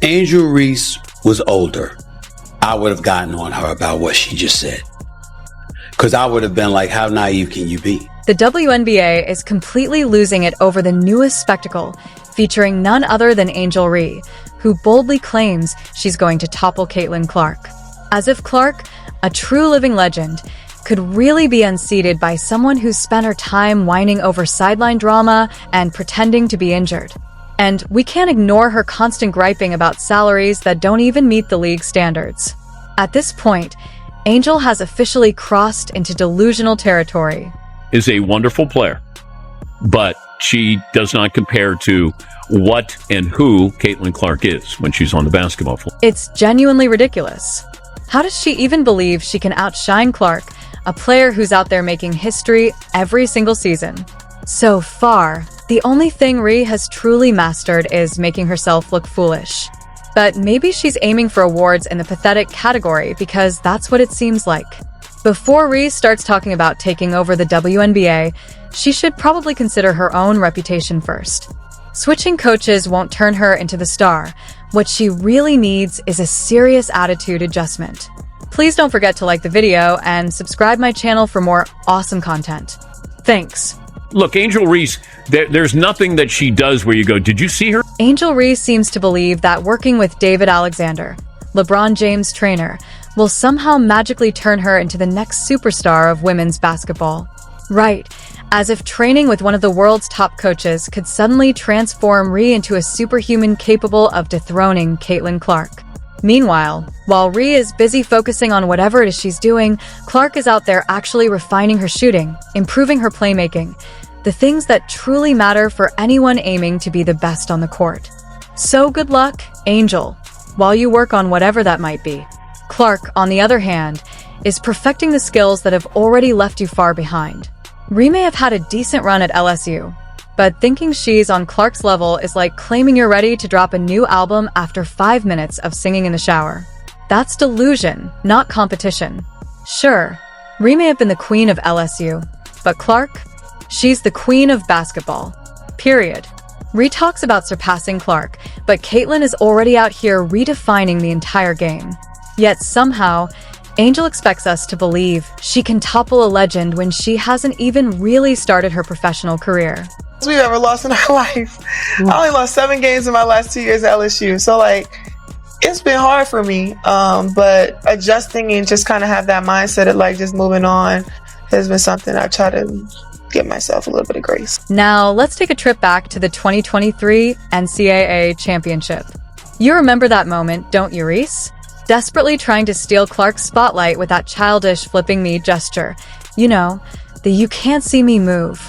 Angel Reese was older, I would have gotten on her about what she just said. Because I would have been like, how naive can you be? The WNBA is completely losing it over the newest spectacle, featuring none other than Angel Reese, who boldly claims she's going to topple Caitlin Clark. As if Clark, a true living legend, could really be unseated by someone who spent her time whining over sideline drama and pretending to be injured. And we can't ignore her constant griping about salaries that don't even meet the league standards. At this point, Angel has officially crossed into delusional territory. Is a wonderful player, but she does not compare to what and who Caitlin Clark is when she's on the basketball floor. It's genuinely ridiculous. How does she even believe she can outshine Clark, a player who's out there making history every single season? So far, the only thing Reese has truly mastered is making herself look foolish. But maybe she's aiming for awards in the pathetic category because that's what it seems like. Before Reese starts talking about taking over the WNBA, she should probably consider her own reputation first. Switching coaches won't turn her into the star. What she really needs is a serious attitude adjustment. Please don't forget to like the video and subscribe my channel for more awesome content. Thanks. Look, Angel Reese, there's nothing that she does where you go, did you see her? Angel Reese seems to believe that working with David Alexander, LeBron James' trainer, will somehow magically turn her into the next superstar of women's basketball. Right, as if training with one of the world's top coaches could suddenly transform Reese into a superhuman capable of dethroning Caitlin Clark. Meanwhile, while Reese is busy focusing on whatever it is she's doing, Clark is out there actually refining her shooting, improving her playmaking, the things that truly matter for anyone aiming to be the best on the court. So good luck, Angel, while you work on whatever that might be. Clark, on the other hand, is perfecting the skills that have already left you far behind. Reese may have had a decent run at LSU, but thinking she's on Clark's level is like claiming you're ready to drop a new album after 5 minutes of singing in the shower. That's delusion, not competition. Sure, Reese may have been the queen of LSU, but Clark? She's the queen of basketball. Period. Reese talks about surpassing Clark, but Caitlin is already out here redefining the entire game. Yet somehow, Angel expects us to believe she can topple a legend when she hasn't even really started her professional career. We've ever lost in our life. I only lost 7 games in my last 2 years at LSU. So it's been hard for me. But adjusting and just kind of have that mindset of just moving on has been something I try to give myself a little bit of grace. Now, let's take a trip back to the 2023 NCAA championship. You remember that moment, don't you, Reese? Desperately trying to steal Clark's spotlight with that childish flipping me gesture. You know, the "you can't see me move"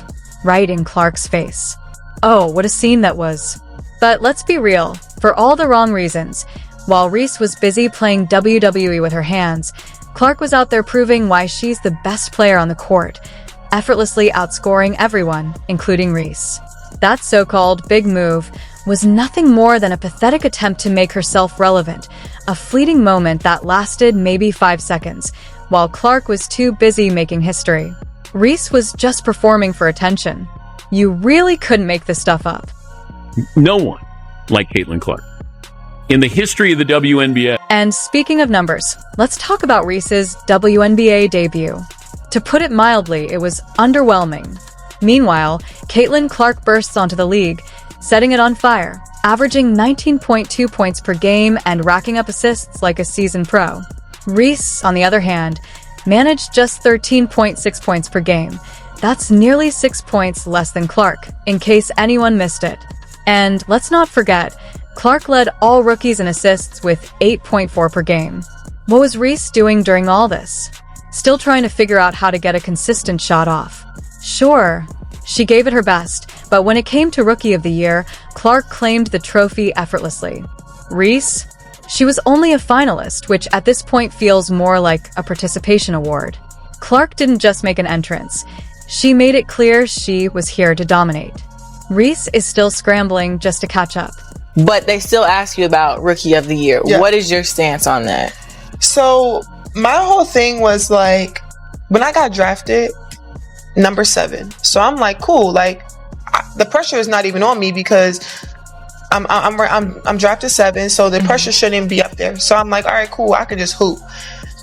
right in Clark's face. Oh, what a scene that was. But let's be real, for all the wrong reasons. While Reese was busy playing WWE with her hands, Clark was out there proving why she's the best player on the court, effortlessly outscoring everyone, including Reese. That so-called big move was nothing more than a pathetic attempt to make herself relevant, a fleeting moment that lasted maybe 5 seconds, while Clark was too busy making history. Reese was just performing for attention. You really couldn't make this stuff up. No one like Caitlin Clark in the history of the WNBA. And speaking of numbers, let's talk about Reese's WNBA debut. To put it mildly, it was underwhelming. Meanwhile, Caitlin Clark bursts onto the league, setting it on fire, averaging 19.2 points per game and racking up assists like a seasoned pro. Reese, on the other hand, managed just 13.6 points per game. That's nearly 6 points less than Clark, in case anyone missed it. And let's not forget, Clark led all rookies in assists with 8.4 per game. What was Reese doing during all this? Still trying to figure out how to get a consistent shot off. Sure, she gave it her best, but when it came to Rookie of the Year, Clark claimed the trophy effortlessly. Reese? She was only a finalist, which at this point feels more like a participation award. Clark didn't just make an entrance. She made it clear she was here to dominate. Reese is still scrambling just to catch up. But they still ask you about Rookie of the Year. Yeah. What is your stance on that? So my whole thing was when I got drafted, number 7. So I'm like, cool. The pressure is not even on me because I'm drafted 7, so the pressure shouldn't be up there. So I'm like, all right, cool, I can just hoop.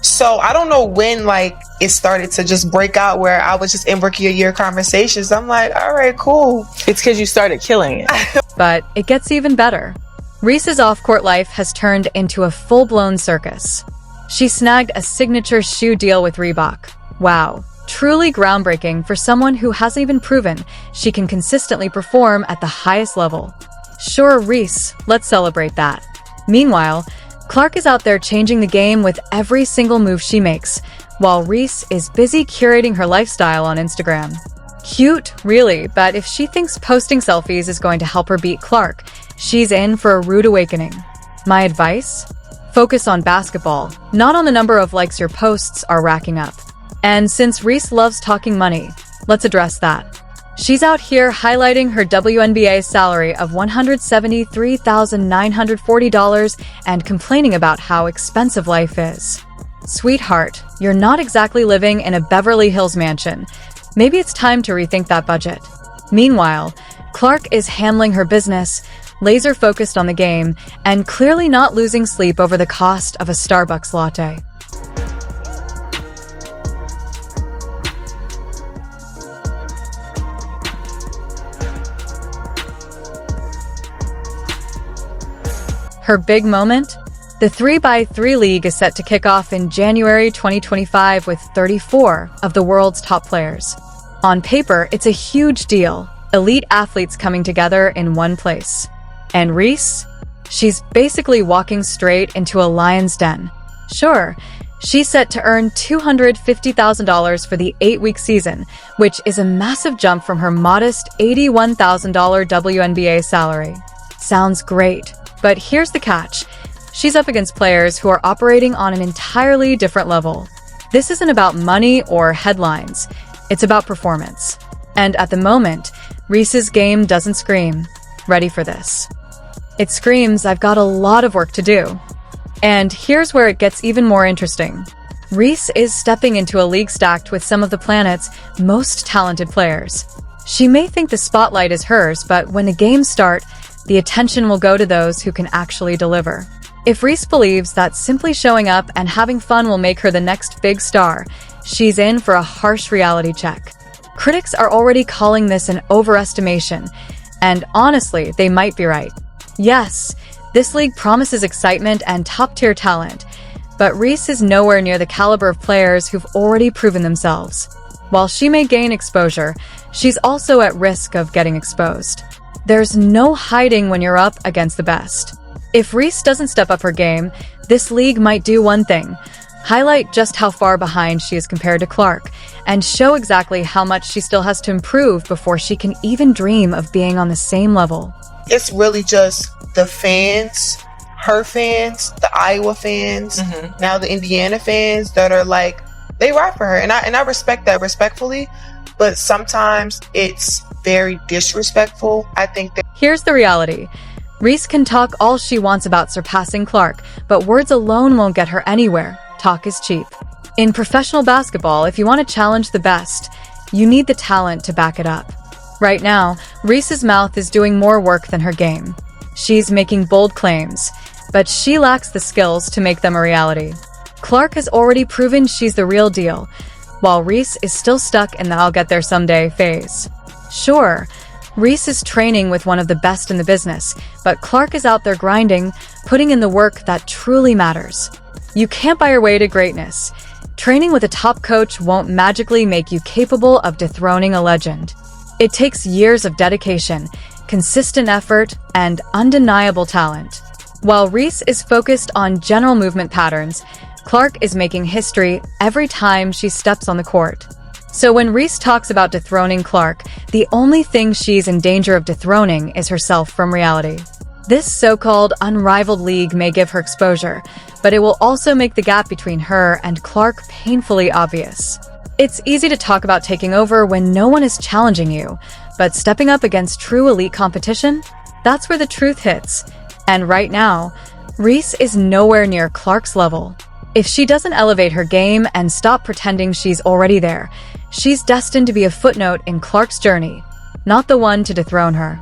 So I don't know when like it started to just break out where I was just in rookie of year conversations. I'm like, all right, cool. It's because you started killing it. But it gets even better. Reese's off-court life has turned into a full-blown circus. She snagged a signature shoe deal with Reebok. Wow, truly groundbreaking for someone who hasn't even proven she can consistently perform at the highest level. Sure, Reese, let's celebrate that. Meanwhile, Clark is out there changing the game with every single move she makes, while Reese is busy curating her lifestyle on Instagram. Cute, really, but if she thinks posting selfies is going to help her beat Clark, she's in for a rude awakening. My advice? Focus on basketball, not on the number of likes your posts are racking up. And since Reese loves talking money, let's address that. She's out here highlighting her WNBA salary of $173,940 and complaining about how expensive life is. Sweetheart, you're not exactly living in a Beverly Hills mansion. Maybe it's time to rethink that budget. Meanwhile, Clark is handling her business, laser focused on the game, and clearly not losing sleep over the cost of a Starbucks latte. Her big moment? The 3x3 League is set to kick off in January 2025 with 34 of the world's top players. On paper, it's a huge deal. Elite athletes coming together in one place. And Reese? She's basically walking straight into a lion's den. Sure, she's set to earn $250,000 for the 8-week season, which is a massive jump from her modest $81,000 WNBA salary. Sounds great. But here's the catch. She's up against players who are operating on an entirely different level. This isn't about money or headlines. It's about performance. And at the moment, Reese's game doesn't scream, ready for this. It screams, I've got a lot of work to do. And here's where it gets even more interesting. Reese is stepping into a league stacked with some of the planet's most talented players. She may think the spotlight is hers, but when the games start, the attention will go to those who can actually deliver. If Reese believes that simply showing up and having fun will make her the next big star, she's in for a harsh reality check. Critics are already calling this an overestimation, and honestly, they might be right. Yes, this league promises excitement and top-tier talent, but Reese is nowhere near the caliber of players who've already proven themselves. While she may gain exposure, she's also at risk of getting exposed. There's no hiding when you're up against the best. If Reese doesn't step up her game, this league might do one thing: highlight just how far behind she is compared to Clark, and show exactly how much she still has to improve before she can even dream of being on the same level. It's really just the fans, her fans, the Iowa fans, now the Indiana fans that are like, they rock for her. And I respect that respectfully, but sometimes it's very disrespectful. I think that Here's the reality. Reese can talk all she wants about surpassing Clark, but words alone won't get her anywhere. Talk is cheap. In professional basketball, if you want to challenge the best, you need the talent to back it up. Right now, Reese's mouth is doing more work than her game. She's making bold claims, but she lacks the skills to make them a reality. Clark has already proven she's the real deal, while Reese is still stuck in the I'll get there someday phase. Sure, Reese is training with one of the best in the business, but Clark is out there grinding, putting in the work that truly matters. You can't buy your way to greatness. Training with a top coach won't magically make you capable of dethroning a legend. It takes years of dedication, consistent effort, and undeniable talent. While Reese is focused on general movement patterns, Clark is making history every time she steps on the court. So when Reese talks about dethroning Clark, the only thing she's in danger of dethroning is herself from reality. This so-called unrivaled league may give her exposure, but it will also make the gap between her and Clark painfully obvious. It's easy to talk about taking over when no one is challenging you, but stepping up against true elite competition? That's where the truth hits. And right now, Reese is nowhere near Clark's level. If she doesn't elevate her game and stop pretending she's already there, she's destined to be a footnote in Clark's journey, not the one to dethrone her.